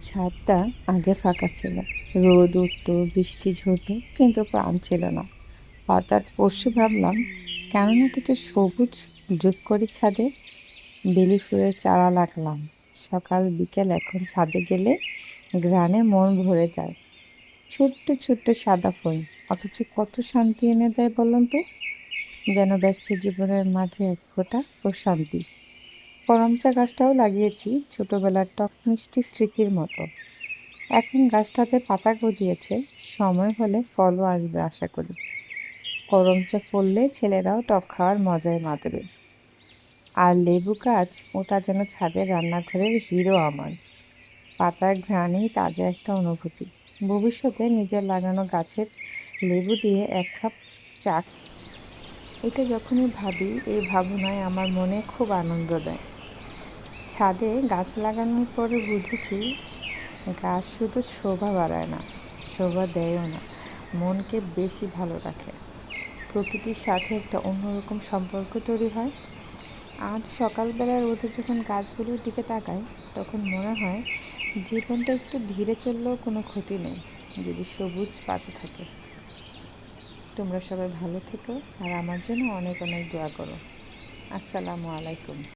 ছাদটা আগে ফাঁকা ছিল। রোদ উঠতো, বৃষ্টি ঝরতো, কিন্তু প্রাণ ছিল না। হঠাৎ পরশু ভাবলাম, কেন না কিছু সবুজ যোগ করি ছাদে। বেলি ফুলের চারা লাগলাম। সকাল বিকেল এখন ছাদে গেলে ঘ্রাণে মন ভরে যায়। ছোট্ট ছোট্ট সাদা ফুল, অথচ কত শান্তি এনে দেয় বলুন তো। যেন ব্যস্ত জীবনের মাঝে এক ফোঁটা প্রশান্তি। করমচা গাছটাও লাগিয়েছি, ছোটবেলার টক মিষ্টি স্মৃতির মতো। এখন গাছটাতে পাতা গজিয়েছে, সময় হলে ফলও আসবে আশা করি। করমচা ফললে ছেলেরাও টক খাওয়ার মজায় মাতবে। আর লেবু গাছ, ওটা যেন ছাদের রান্নাঘরের হিরো আমার। পাতার ঘ্রাণেই তাজা একটা অনুভূতি। ভবিষ্যতে নিজের লাগানো গাছের লেবু দিয়ে এক কাপ চা। এটা যখনই ভাবি, এই ভাবনায় আমার মনে খুব আনন্দ দেয়। ছাদে গাছ লাগানোর পরে বুঝেছি, গাছ শুধু শোভা বাড়ায় না, শোভা দেয়ও না, মনকে বেশি ভালো রাখে। প্রকৃতির সাথে একটা অন্যরকম সম্পর্ক তৈরি হয়। আজ সকালবেলার রোদে যখন গাছগুলোর দিকে তাকাই, তখন মনে হয় জীবনটা একটু ধীরে চললেও কোনো ক্ষতি নেই, যদি সবুজ পাশে থাকে। তোমরা সবাই ভালো থেকো, আর আমার জন্য অনেক অনেক দোয়া করো। আসসালামু আলাইকুম।